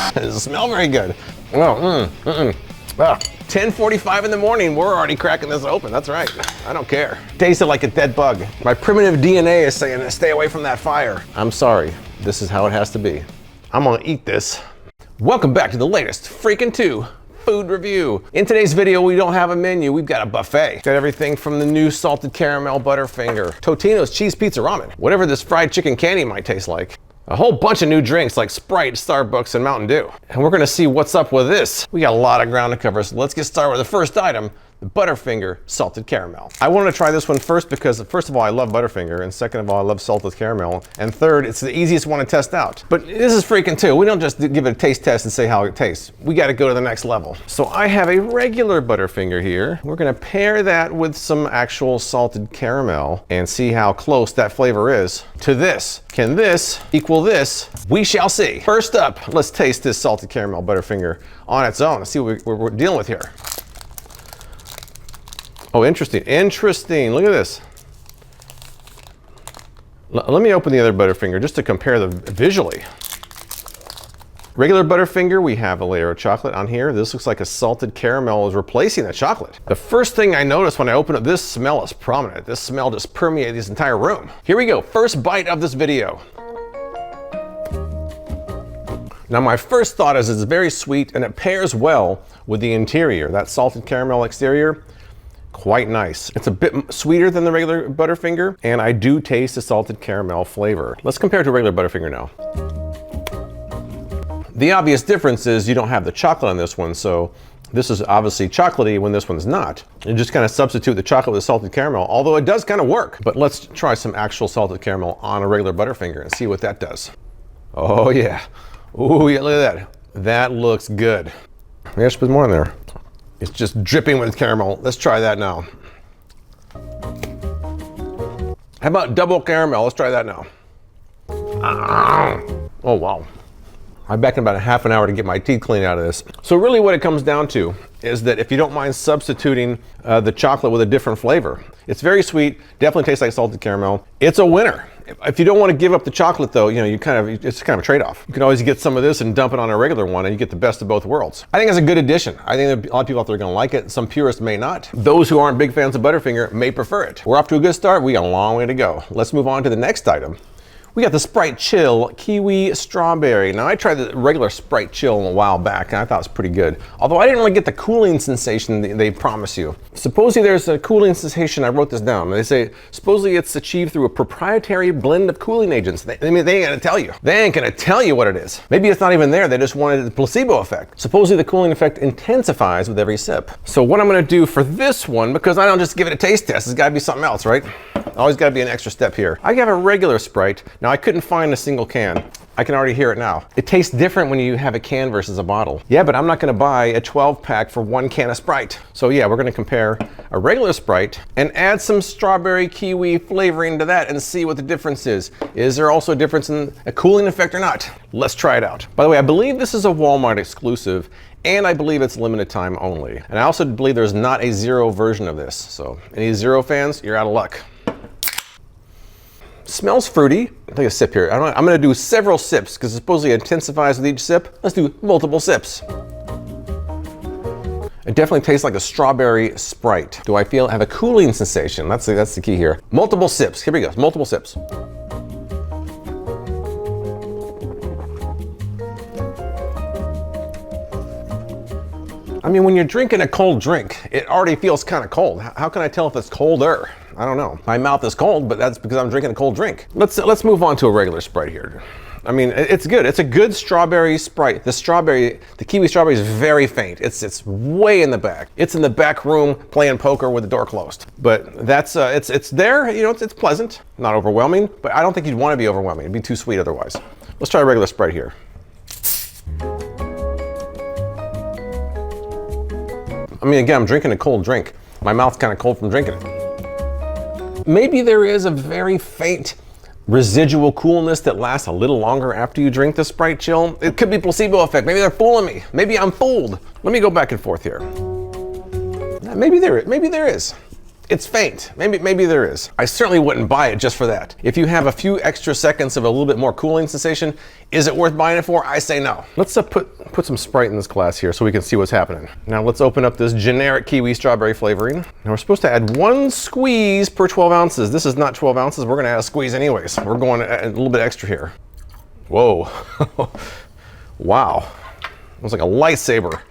It doesn't smell very good. Oh, 10:45 in the morning, we're already cracking this open. That's right, I don't care. Tasted like a dead bug. My primitive DNA is saying stay away from that fire. I'm sorry, this is how it has to be. I'm gonna eat this. Welcome back to the latest freaking 2 food review. In today's video, we don't have a menu, we've got a buffet. Got everything from the new salted caramel Butterfinger, Totino's cheese pizza ramen, whatever this fried chicken candy might taste like. A whole bunch of new drinks like Sprite, Starbucks, and Mountain Dew. And we're gonna see what's up with this. We got a lot of ground to cover, so let's get started with the first item, the Butterfinger salted caramel. I wanted to try this one first because first of all, I love Butterfinger, and second of all, I love salted caramel, and third, it's the easiest one to test out. But this is freaking 2. We don't just give it a taste test and say how it tastes. We gotta go to the next level. So I have a regular Butterfinger here. We're gonna pair that with some actual salted caramel and see how close that flavor is to this. Can this equal this? We shall see. First up, let's taste this salted caramel Butterfinger on its own. Let's see what we're dealing with here. Oh, interesting, interesting. Look at this. Let me open the other Butterfinger just to compare them visually. Regular Butterfinger, we have a layer of chocolate on here. This looks like a salted caramel is replacing the chocolate. The first thing I noticed when I opened it, this smell is prominent. This smell just permeates this entire room. Here we go, first bite of this video. Now my first thought is it's very sweet and it pairs well with the interior, that salted caramel exterior. Quite nice. It's a bit sweeter than the regular Butterfinger, and I do taste the salted caramel flavor. Let's compare it to regular Butterfinger now. The obvious difference is you don't have the chocolate on this one, so this is obviously chocolatey when this one's not. You just kind of substitute the chocolate with the salted caramel, although it does kind of work. But let's try some actual salted caramel on a regular Butterfinger and see what that does. Oh yeah. Ooh yeah, look at that. That looks good. Maybe I should put more in there. It's just dripping with caramel. Let's try that now. How about double caramel? Let's try that now. Oh wow. I'm back in about a half an hour to get my teeth cleaned out of this. So really what it comes down to is that if you don't mind substituting the chocolate with a different flavor, it's very sweet, definitely tastes like salted caramel. It's a winner. If you don't want to give up the chocolate though, you know, it's kind of a trade-off. You can always get some of this and dump it on a regular one and you get the best of both worlds. I think it's a good addition. I think a lot of people out there are going to like it. Some purists may not. Those who aren't big fans of Butterfinger may prefer it. We're off to a good start. We got a long way to go. Let's move on to the next item. We got the Sprite Chill Kiwi Strawberry. Now I tried the regular Sprite Chill a while back and I thought it was pretty good. Although I didn't really get the cooling sensation they promise you. Supposedly there's a cooling sensation, I wrote this down. They say, supposedly it's achieved through a proprietary blend of cooling agents. They ain't gonna tell you. They ain't gonna tell you what it is. Maybe it's not even there, they just wanted the placebo effect. Supposedly the cooling effect intensifies with every sip. So what I'm gonna do for this one, because I don't just give it a taste test, it's gotta be something else, right? Always gotta be an extra step here. I have a regular Sprite. Now I couldn't find a single can. I can already hear it now. It tastes different when you have a can versus a bottle. Yeah, but I'm not gonna buy a 12 pack for 1 can of Sprite. So yeah, we're gonna compare a regular Sprite and add some strawberry kiwi flavoring to that and see what the difference is. Is there also a difference in a cooling effect or not? Let's try it out. By the way, I believe this is a Walmart exclusive and I believe it's limited time only. And I also believe there's not a zero version of this. So any zero fans, you're out of luck. Smells fruity. I'll take a sip here. I'm gonna do several sips because it supposedly intensifies with each sip. Let's do multiple sips. It definitely tastes like a strawberry Sprite. Do I have a cooling sensation? That's the key here. Multiple sips. Here we go. Multiple sips. I mean, when you're drinking a cold drink, it already feels kind of cold. How can I tell if it's colder? I don't know. My mouth is cold, but that's because I'm drinking a cold drink. Let's move on to a regular Sprite here. I mean, it's good. It's a good strawberry Sprite. The kiwi strawberry is very faint. It's way in the back. It's in the back room playing poker with the door closed. But that's it's there. You know, it's pleasant, not overwhelming. But I don't think you'd want to be overwhelming. It'd be too sweet otherwise. Let's try a regular Sprite here. I mean, again, I'm drinking a cold drink. My mouth's kind of cold from drinking it. Maybe there is a very faint residual coolness that lasts a little longer after you drink the Sprite Chill. It could be placebo effect. Maybe they're fooling me. Maybe I'm fooled. Let me go back and forth here. Maybe there is. It's faint. Maybe there is. I certainly wouldn't buy it just for that. If you have a few extra seconds of a little bit more cooling sensation, is it worth buying it for? I say no. Let's put some Sprite in this glass here so we can see what's happening. Now let's open up this generic kiwi strawberry flavoring. Now we're supposed to add 1 squeeze per 12 ounces. This is not 12 ounces. We're gonna add a squeeze anyways. We're going to add a little bit extra here. Whoa. Wow. It was like a lightsaber.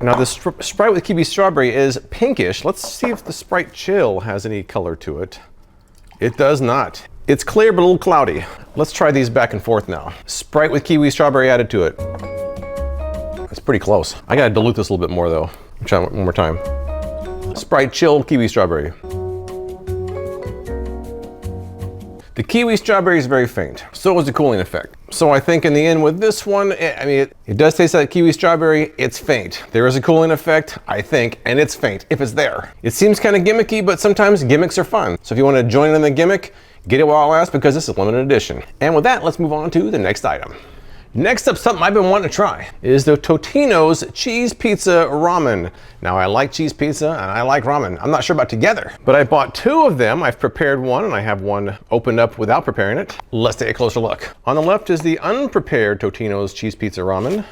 Now this Sprite with kiwi strawberry is pinkish. Let's see if the Sprite chill has any color to it. It does not. It's clear but a little cloudy. Let's try these back and forth now. Sprite with kiwi strawberry added to it. That's pretty close. I gotta dilute this a little bit more though. Try one more time. Sprite chill kiwi strawberry. The kiwi strawberry is very faint. So is the cooling effect. So I think in the end with this one, it does taste like kiwi strawberry. It's faint. There is a cooling effect, I think, and it's faint if it's there. It seems kind of gimmicky, but sometimes gimmicks are fun. So if you want to join in the gimmick, get it while it lasts because this is limited edition. And with that, let's move on to the next item. Next up, something I've been wanting to try is the Totino's cheese pizza ramen. Now I like cheese pizza and I like ramen. I'm not sure about together, but I bought 2 of them. I've prepared one and I have one opened up without preparing it. Let's take a closer look. On the left is the unprepared Totino's cheese pizza ramen. You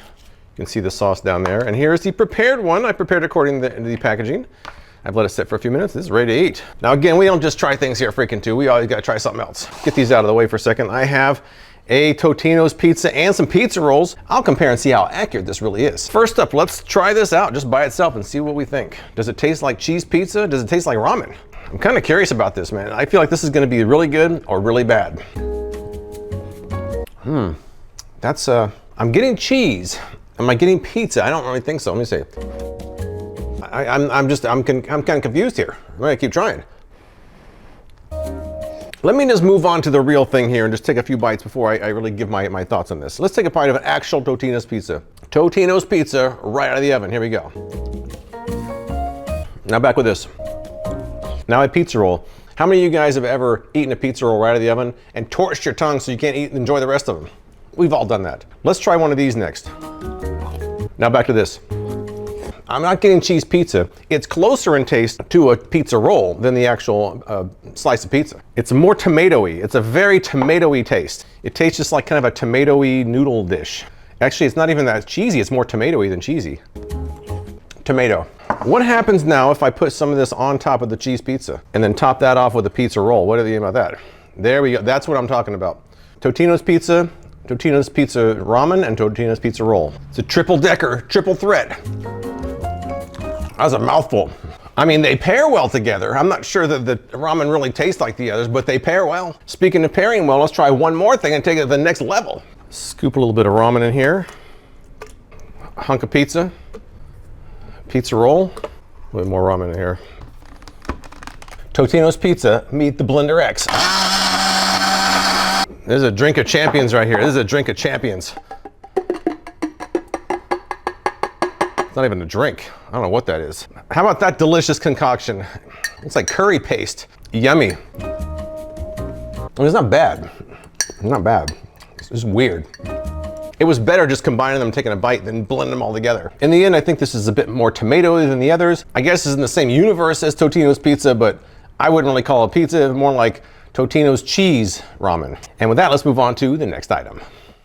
can see the sauce down there. And here's the prepared one. I prepared according to the packaging. I've let it sit for a few minutes. This is ready to eat. Now again, we don't just try things here at Freakin' 2. We always gotta try something else. Get these out of the way for a second. I have a Totino's pizza and some pizza rolls. I'll compare and see how accurate this really is. First up, let's try this out just by itself and see what we think. Does it taste like cheese pizza? Does it taste like ramen? I'm kind of curious about this, man. I feel like this is gonna be really good or really bad. I'm getting cheese. Am I getting pizza? I don't really think so. Let me see. I'm kind of confused here. I'm gonna keep trying. Let me just move on to the real thing here and just take a few bites before I really give my thoughts on this. Let's take a bite of an actual Totino's pizza. Totino's pizza right out of the oven. Here we go. Now back with this. Now a pizza roll. How many of you guys have ever eaten a pizza roll right out of the oven and torched your tongue so you can't eat and enjoy the rest of them? We've all done that. Let's try one of these next. Now back to this. I'm not getting cheese pizza. It's closer in taste to a pizza roll than the actual slice of pizza. It's more tomatoey. It's a very tomatoey taste. It tastes just like kind of a tomatoey noodle dish. Actually, it's not even that cheesy. It's more tomatoey than cheesy. Tomato. What happens now if I put some of this on top of the cheese pizza and then top that off with a pizza roll? What do you think about that? There we go. That's what I'm talking about. Totino's pizza, Totino's pizza ramen, and Totino's pizza roll. It's a triple decker, triple threat. That's a mouthful. I mean, they pair well together. I'm not sure that the ramen really tastes like the others, but they pair well. Speaking of pairing well, let's try one more thing and take it to the next level. Scoop a little bit of ramen in here. A hunk of pizza. Pizza roll. A little more ramen in here. Totino's pizza, meet the Blender X. This is a drink of champions right here. This is a drink of champions. It's not even a drink. I don't know what that is. How about that delicious concoction? It's like curry paste. Yummy. It's not bad. It's not bad. It's just weird. It was better just combining them, taking a bite, than blending them all together. In the end, I think this is a bit more tomatoey than the others. I guess it's in the same universe as Totino's pizza, but I wouldn't really call it pizza, more like Totino's cheese ramen. And with that, let's move on to the next item.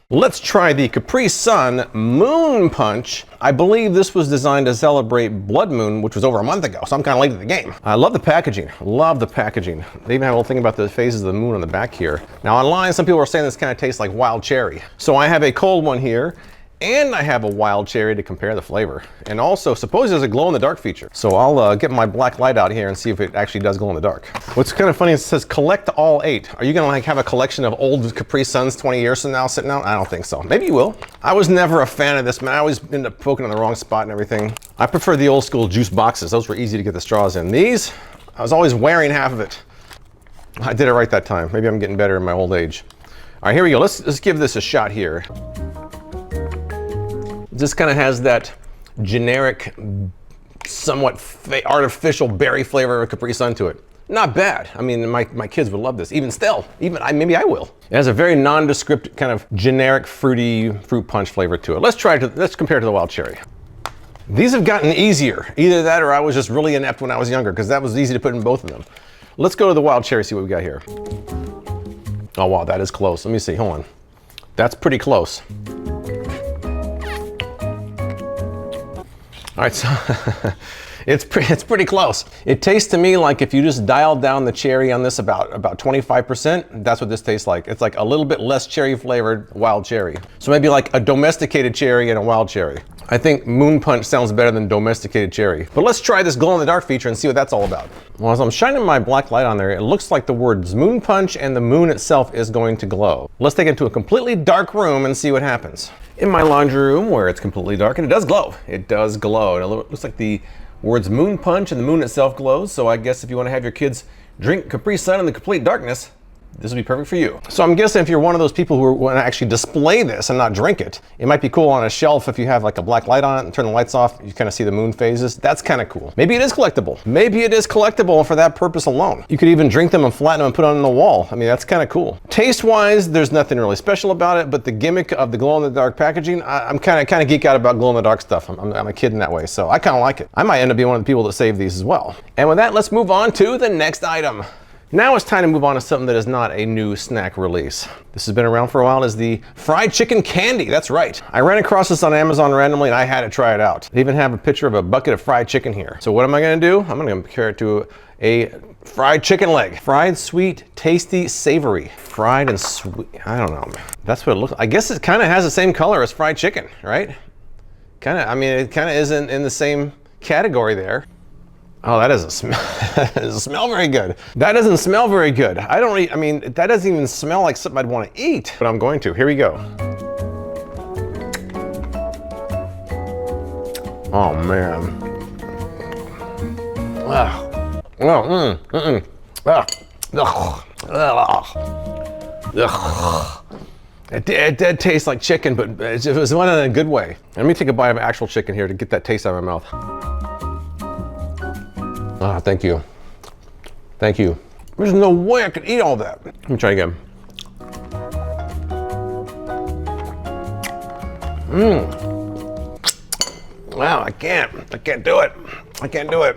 Let's try the Capri Sun Moon Punch. I believe this was designed to celebrate Blood Moon, which was over a month ago, so I'm kind of late to the game. I love the packaging. Love the packaging. They even have a little thing about the phases of the moon on the back here. Now online, some people are saying this kind of tastes like wild cherry. So I have a cold one here, and I have a wild cherry to compare the flavor. And also, suppose there's a glow-in-the-dark feature. So I'll get my black light out here and see if it actually does glow in the dark. What's kind of funny is it says collect all 8. Are you gonna like have a collection of old Capri Suns 20 years from now sitting out? I don't think so. Maybe you will. I was never a fan of this, man. I always end up poking on the wrong spot and everything. I prefer the old school juice boxes. Those were easy to get the straws in. These, I was always wearing half of it. I did it right that time. Maybe I'm getting better in my old age. All right, here we go. Let's give this a shot here. This kind of has that generic, somewhat artificial berry flavor of Capri Sun to it. Not bad. I mean, my kids would love this. Even still, maybe I will. It has a very nondescript kind of generic fruity fruit punch flavor to it. Let's compare it to the wild cherry. These have gotten easier. Either that or I was just really inept when I was younger, because that was easy to put in both of them. Let's go to the wild cherry, see what we got here. Oh wow, that is close. Let me see, hold on. That's pretty close. All right, so it's pretty close. It tastes to me like if you just dialed down the cherry on this about 25%, that's what this tastes like. It's like a little bit less cherry flavored wild cherry. So maybe like a domesticated cherry and a wild cherry. I think Moon Punch sounds better than domesticated cherry. But let's try this glow in the dark feature and see what that's all about. Well, as I'm shining my black light on there, it looks like the words Moon Punch and the moon itself is going to glow. Let's take it into a completely dark room and see what happens. In my laundry room where it's completely dark, and it does glow. It does glow. And it looks like the words Moon Punch and the moon itself glows. So I guess if you want to have your kids drink Capri Sun in the complete darkness, this would be perfect for you. So I'm guessing if you're one of those people who want to actually display this and not drink it, it might be cool on a shelf if you have like a black light on it and turn the lights off, you kind of see the moon phases. That's kind of cool. Maybe it is collectible. Maybe it is collectible for that purpose alone. You could even drink them and flatten them and put them on the wall. I mean, that's kind of cool. Taste-wise, there's nothing really special about it, but the gimmick of the glow-in-the-dark packaging, I'm kind of geek out about glow-in-the-dark stuff. I'm a kid in that way, so I kind of like it. I might end up being one of the people that save these as well. And with that, let's move on to the next item. Now it's time to move on to something that is not a new snack release. This has been around for a while, is the fried chicken candy. That's right. I ran across this on Amazon randomly and I had to try it out. They even have a picture of a bucket of fried chicken here. So what am I gonna do? I'm gonna compare it to a fried chicken leg. Fried, sweet, tasty, savory. Fried and sweet, I don't know. That's what it looks like. I guess it kind of has the same color as fried chicken, right? I mean, it kind of is in the same category there. Oh, that doesn't smell, that doesn't smell very good. That doesn't smell very good. I mean, that doesn't even smell like something I'd want to eat, but I'm going to. Here we go. Oh, man. Ugh. Oh, It did taste like chicken, but it was one in a good way. Let me take a bite of actual chicken here to get that taste out of my mouth. Ah, thank you. Thank you. There's no way I could eat all that. Let me try again. Wow, I can't do it. I can't do it.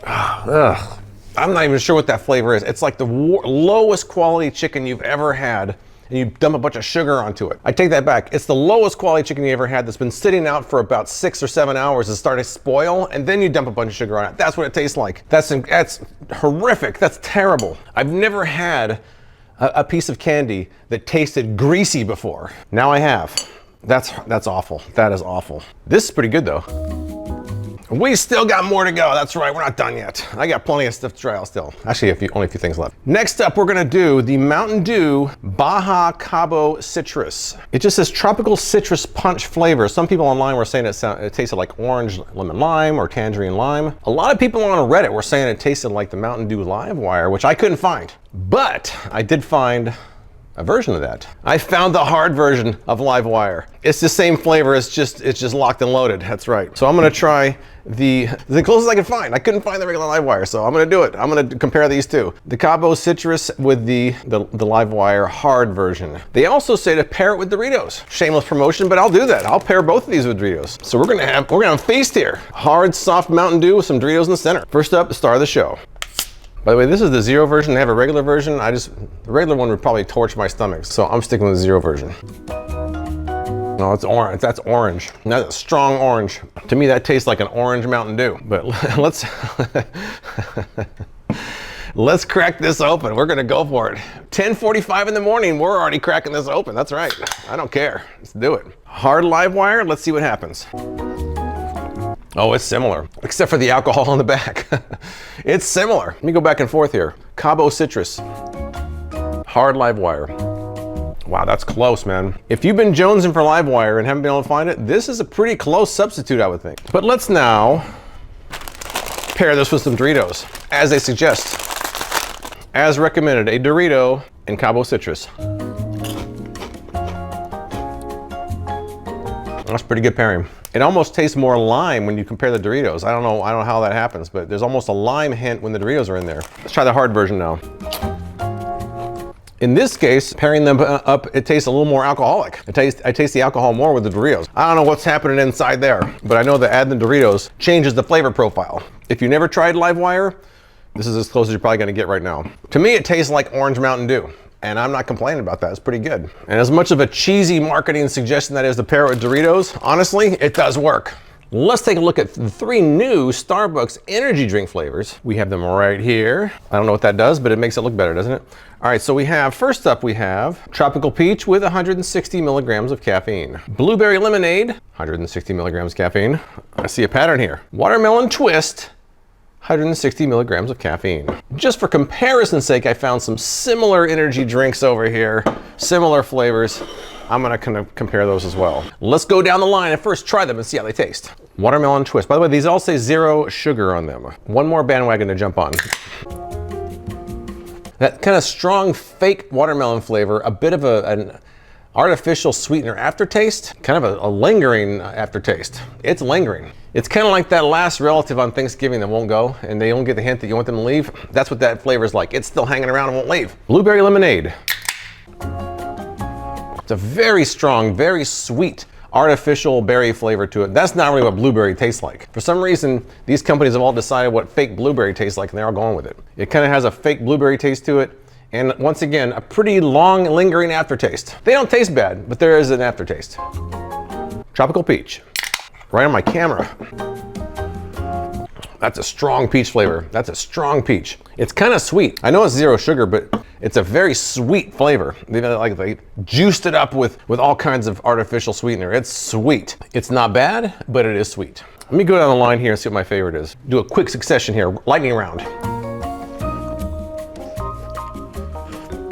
Ugh. I'm not even sure what that flavor is. It's like the lowest quality chicken you've ever had, and you dump a bunch of sugar onto it. I take that back. It's the lowest quality chicken you ever had that's been sitting out for about 6 or 7 hours and starting to spoil, and then you dump a bunch of sugar on it. That's what it tastes like. That's horrific. That's terrible. I've never had a piece of candy that tasted greasy before. Now I have. That's awful. That is awful. This is pretty good though. We still got more to go. That's right, we're not done yet. I got plenty of stuff to try out still. Actually, only a few things left. Next up, we're gonna do the Mountain Dew Baja Cabo Citrus. It just says tropical citrus punch flavor. Some people online were saying it tasted like orange lemon lime or tangerine lime. A lot of people on Reddit were saying it tasted like the Mountain Dew Livewire, which I couldn't find. But I did find a version of that. I found the hard version of Livewire. It's the same flavor, it's just locked and loaded, that's right. So I'm gonna try the closest I could find. I couldn't find the regular Livewire, so I'm gonna do it. I'm gonna compare these two. The Cabo Citrus with the Livewire hard version. They also say to pair it with Doritos. Shameless promotion, but I'll do that. I'll pair both of these with Doritos. So we're gonna have a feast here. Hard, soft Mountain Dew with some Doritos in the center. First up, the star of the show. By the way, this is the zero version. They have a regular version. The regular one would probably torch my stomach, so I'm sticking with the zero version. No, it's orange. That's orange. That's a strong orange. To me, that tastes like an orange Mountain Dew. But let's let's crack this open. We're gonna go for it. 10:45 in the morning. We're already cracking this open. That's right. I don't care. Let's do it. Hard Livewire. Let's see what happens. Oh, it's similar, except for the alcohol on the back. It's similar. Let me go back and forth here. Cabo Citrus, hard Livewire. Wow, that's close, man. If you've been jonesing for Livewire and haven't been able to find it, this is a pretty close substitute, I would think. But let's now pair this with some Doritos, as they suggest. As recommended, a Dorito and Cabo Citrus. That's a pretty good pairing. It almost tastes more lime when you compare the Doritos. I don't know how that happens, but there's almost a lime hint when the Doritos are in there. Let's try the hard version now. In this case, pairing them up, it tastes a little more alcoholic. I taste the alcohol more with the Doritos. I don't know what's happening inside there, but I know that adding the Doritos changes the flavor profile. If you never tried Livewire, this is as close as you're probably gonna get right now. To me, it tastes like Orange Mountain Dew, and I'm not complaining about that. It's pretty good. And as much of a cheesy marketing suggestion that is to pair it with Doritos, honestly, it does work. Let's take a look at the 3 new Starbucks energy drink flavors. We have them right here. I don't know what that does, but it makes it look better, doesn't it? All right, so we have, first up we have Tropical Peach with 160 milligrams of caffeine. Blueberry Lemonade, 160 milligrams caffeine. I see a pattern here. Watermelon Twist, 160 milligrams of caffeine. Just for comparison's sake, I found some similar energy drinks over here, similar flavors. I'm gonna kind of compare those as well. Let's go down the line and first try them and see how they taste. Watermelon Twist. By the way, these all say 0 sugar on them. One more bandwagon to jump on. That kind of strong fake watermelon flavor, a bit of an artificial sweetener aftertaste, kind of a lingering aftertaste. It's lingering. It's kind of like that last relative on Thanksgiving that won't go and they don't get the hint that you want them to leave. That's what that flavor is like. It's still hanging around and won't leave. Blueberry Lemonade. It's a very strong, very sweet, artificial berry flavor to it. That's not really what blueberry tastes like. For some reason, these companies have all decided what fake blueberry tastes like and they're all going with it. It kind of has a fake blueberry taste to it. And once again, a pretty long, lingering aftertaste. They don't taste bad, but there is an aftertaste. Tropical Peach. Right on my camera. That's a strong peach flavor. That's a strong peach. It's kind of sweet. I know it's 0 sugar, but it's a very sweet flavor. They juiced it up with all kinds of artificial sweetener. It's sweet. It's not bad, but it is sweet. Let me go down the line here and see what my favorite is. Do a quick succession here, lightning round.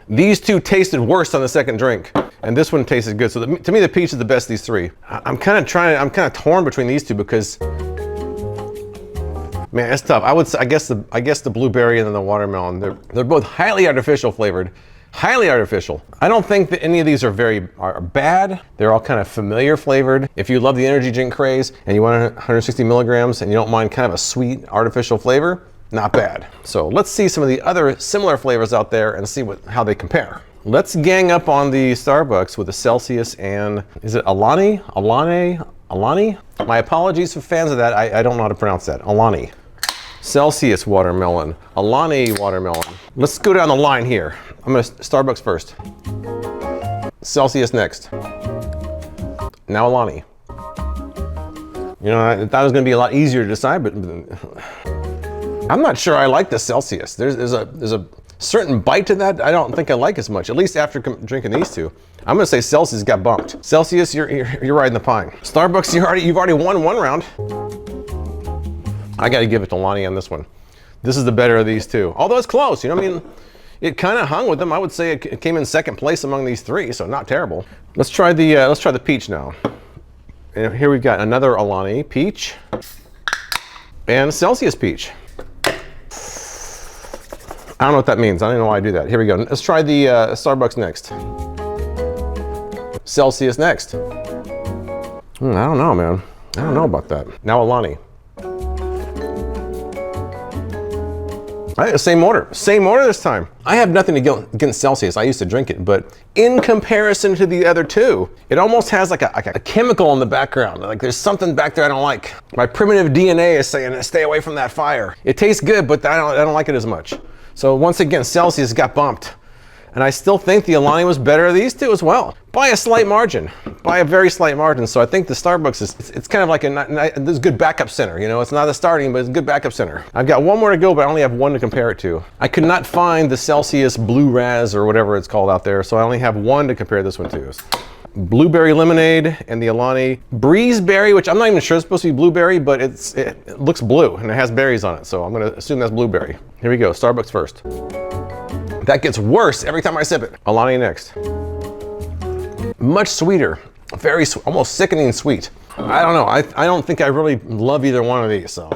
These 2 tasted worse on the second drink, and this one tasted good. So to me, the peach is the best of these 3. I'm kind of torn between these 2 because, man, it's tough. I guess the blueberry and then the watermelon, they're both highly artificial flavored, highly artificial. I don't think that any of these are bad. They're all kind of familiar flavored. If you love the energy drink craze and you want 160 milligrams and you don't mind kind of a sweet artificial flavor, not bad. So let's see some of the other similar flavors out there and see how they compare. Let's gang up on the Starbucks with the Celsius and, is it Alani? My apologies for fans of that. I don't know how to pronounce that. Alani. Celsius watermelon. Alani watermelon. Let's go down the line here. I'm gonna Starbucks first. Celsius next. Now Alani. You know, I thought it was gonna be a lot easier to decide, but I'm not sure I like the Celsius. There's a certain bite to that I don't think I like as much, at least after drinking these 2. I'm gonna say Celsius got bumped. Celsius, you're riding the pine. Starbucks, you've already won 1 round. I gotta give it to Lonnie on this one. This is the better of these 2. Although it's close, you know, I mean, it kind of hung with them. I would say it came in second place among these 3, so not terrible. Let's try the peach now. And here we've got another Alani peach and Celsius peach. I don't know what that means. I don't know why I do that. Here we go. Let's try the Starbucks next. Celsius next. I don't know, man. I don't know about that. Now Alani. Same order this time. I have nothing against Celsius. I used to drink it, but in comparison to the other 2, it almost has like a chemical in the background. Like there's something back there I don't like. My primitive DNA is saying, stay away from that fire. It tastes good, but I don't like it as much. So once again, Celsius got bumped. And I still think the Alani was better of these 2 as well. By a slight margin, by a very slight margin. So I think the Starbucks it's kind of like this good backup center. You know, it's not a starting, but it's a good backup center. I've got 1 more to go, but I only have 1 to compare it to. I could not find the Celsius Blue Raz or whatever it's called out there. So I only have 1 to compare this one to. Blueberry Lemonade and the Alani Breezeberry, which I'm not even sure it's supposed to be blueberry, but it looks blue and it has berries on it. So I'm gonna assume that's blueberry. Here we go, Starbucks first. That gets worse every time I sip it. Alani next. Much sweeter, very almost sickening sweet. I don't know, I don't think I really love either one of these, so.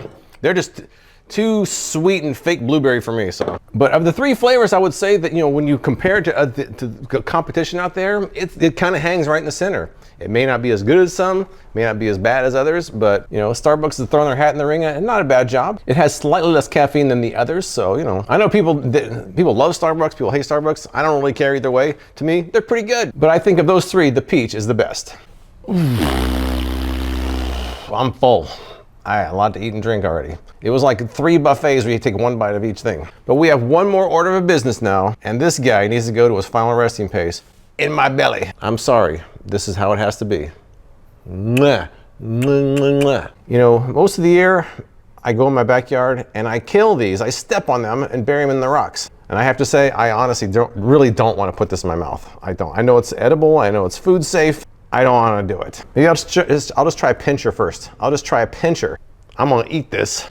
too sweet and fake blueberry for me. So, but of the 3 flavors, I would say that, you know, when you compare it to the competition out there, it kind of hangs right in the center. It may not be as good as some, may not be as bad as others, but you know, Starbucks is throwing their hat in the ring and not a bad job. It has slightly less caffeine than the others, so you know, I know people love Starbucks, people hate Starbucks. I don't really care either way. To me, they're pretty good. But I think of those 3, the peach is the best. I'm full. I had a lot to eat and drink already. It was like 3 buffets where you take 1 bite of each thing. But we have 1 more order of business now, and this guy needs to go to his final resting pace in my belly. I'm sorry, this is how it has to be. Mwah, mwah, mwah, mwah. You know, most of the year, I go in my backyard and I kill these. I step on them and bury them in the rocks. And I have to say, I honestly really don't want to put this in my mouth. I don't. I know it's edible, I know it's food safe. I don't want to do it. Maybe I'll just try a pincher first. I'll just try a pincher. I'm gonna eat this.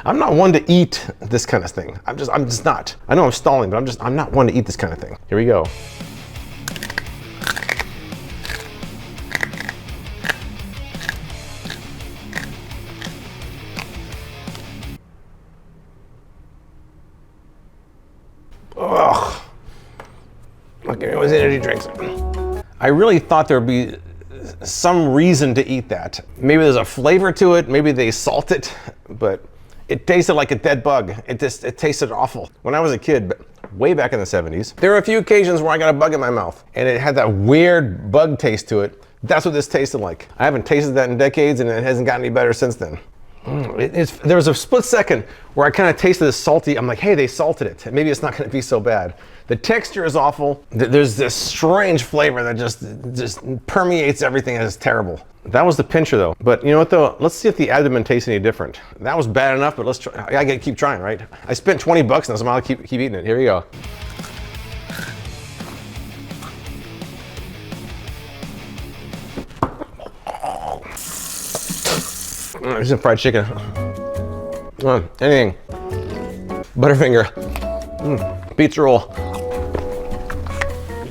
I'm not one to eat this kind of thing. I'm just not. I know I'm stalling, but I'm not one to eat this kind of thing. Here we go. Ugh. Look, give me those energy drinks. I really thought there would be some reason to eat that. Maybe there's a flavor to it, maybe they salt it, but it tasted like a dead bug. It tasted awful. When I was a kid, but way back in the 70s, there were a few occasions where I got a bug in my mouth and it had that weird bug taste to it. That's what this tasted like. I haven't tasted that in decades and it hasn't gotten any better since then. There was a split second where I kind of tasted this salty. I'm like, hey, they salted it. Maybe it's not going to be so bad. The texture is awful. There's this strange flavor that just permeates everything and is terrible. That was the pincher though. But you know what though? Let's see if the abdomen tastes any different. That was bad enough, but let's try. I gotta keep trying, right? I spent 20 bucks on this, so I'll keep eating it. Here we go. There's some fried chicken. Anything. Butterfinger. Pizza roll.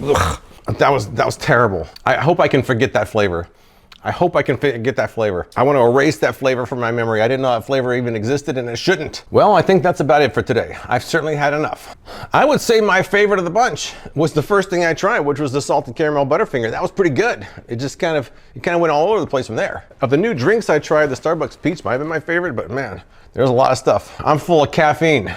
Ugh. That was terrible. I hope I can forget that flavor. I hope I can get that flavor. I want to erase that flavor from my memory. I didn't know that flavor even existed and it shouldn't. Well, I think that's about it for today. I've certainly had enough. I would say my favorite of the bunch was the first thing I tried, which was the salted caramel Butterfinger. That was pretty good. It kind of went all over the place from there. Of the new drinks I tried, the Starbucks peach might have been my favorite, but man, there's a lot of stuff. I'm full of caffeine.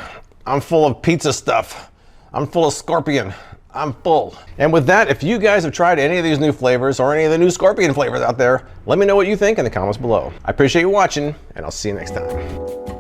I'm full of pizza stuff. I'm full of scorpion. I'm full. And with that, if you guys have tried any of these new flavors or any of the new scorpion flavors out there, let me know what you think in the comments below. I appreciate you watching, and I'll see you next time.